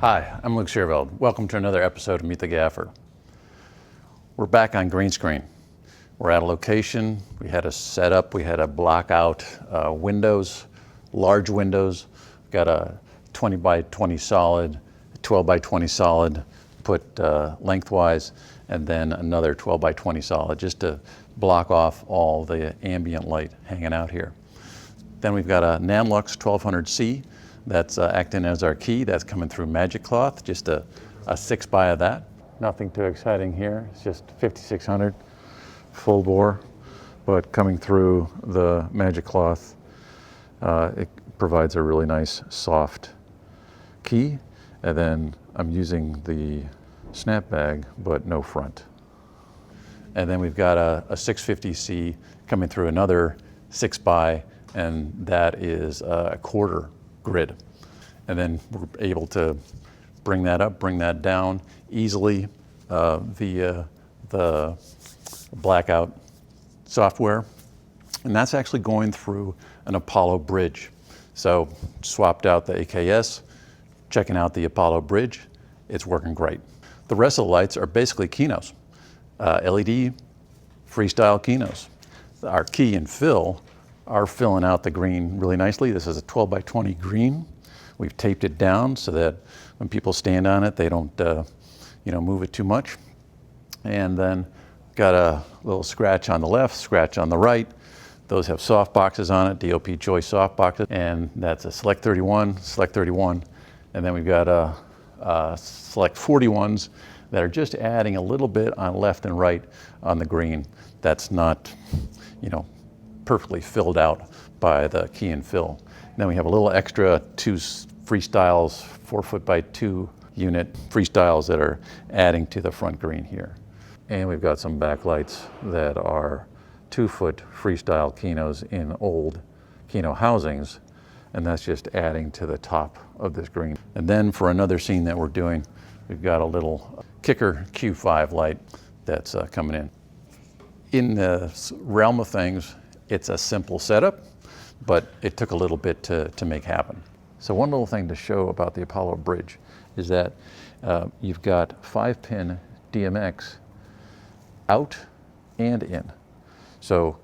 Hi, I'm Luke Searveld. Welcome to another episode of Meet the Gaffer. We're back on green screen. We're at a location. We had a setup. We had to block out windows, large windows. We've got a 20 by 20 solid, 12 by 20 solid put lengthwise, and then another 12 by 20 solid just to block off all the ambient light hanging out here. Then we've got a Nanlux 1200C that's acting as our key. That's coming through magic cloth, just a 6 by of that. Nothing too exciting here. It's just 5600 full bore, but coming through the magic cloth, it provides a really nice soft key. And then I'm using the snap bag, but no front. And then we've got a 650C coming through another 6 by, and that is a quarter grid. And then we're able to bring that up, bring that down easily via the blackout software. And that's actually going through an Apollo Bridge. So swapped out the AKS, checking out the Apollo Bridge. It's working great. The rest of the lights are basically Kinos, LED Freestyle Kinos. Our key and fill are filling out the green really nicely. This is a 12 by 20 green. We've taped it down so that when people stand on it, they don't move it too much. And then got a little scratch on the left, scratch on the right. Those have soft boxes on it, DOP choice soft boxes, and that's a Select 31, Select 31. And then we've got a Select 41s that are just adding a little bit on left and right on the green. That's not, perfectly filled out by the key and fill. And then we have a little extra 2 Freestyles, 4 foot by 2 unit Freestyles that are adding to the front green here. And we've got some backlights that are 2 foot Freestyle Kinos in old Kino housings, and that's just adding to the top of this green. And then for another scene that we're doing, we've got a little kicker Q5 light that's coming in. In the realm of things, it's a simple setup, but it took a little bit to make happen. So one little thing to show about the Apollo Bridge is that you've got 5-pin DMX out and in. So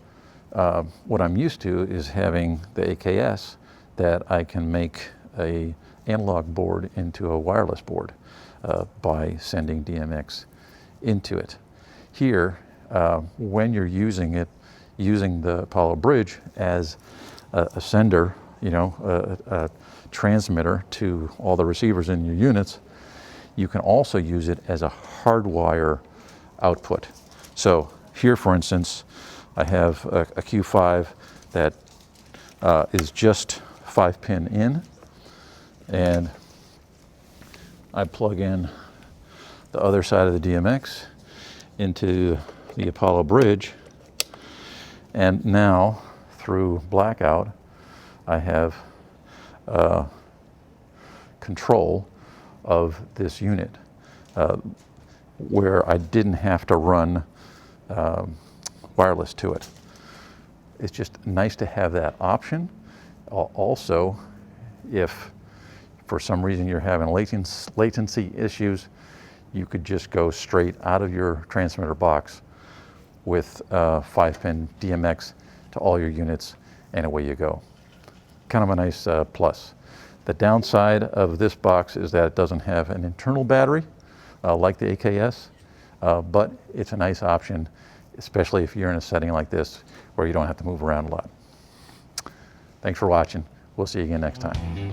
what I'm used to is having the AKS that I can make a analog board into a wireless board by sending DMX into it. Here, when you're using the Apollo Bridge as a sender, a transmitter to all the receivers in your units, you can also use it as a hardwire output. So here, for instance, I have a Q5 that is just 5-pin in, and I plug in the other side of the DMX into the Apollo Bridge, and now through blackout I have control of this unit where I didn't have to run wireless to it. It's just nice to have that option. Also, if for some reason you're having latency issues, you could just go straight out of your transmitter box with 5-pin DMX to all your units, and away you go. Kind of a nice plus. The downside of this box is that it doesn't have an internal battery like the AKS, but it's a nice option, especially if you're in a setting like this where you don't have to move around a lot. Thanks for watching. We'll see you again next time.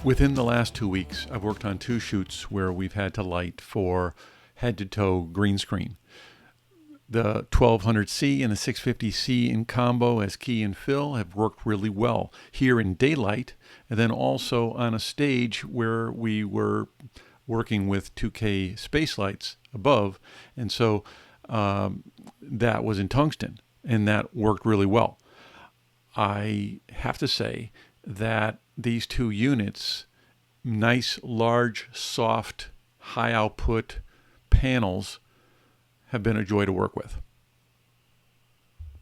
Within the last 2 weeks, I've worked on 2 shoots where we've had to light for head-to-toe green screen. The 1200C and the 650C in combo as key and fill have worked really well here in daylight, and then also on a stage where we were working with 2K space lights above, and so that was in tungsten, and that worked really well. I have to say that these 2 units nice, large, soft, high output panels have been a joy to work with.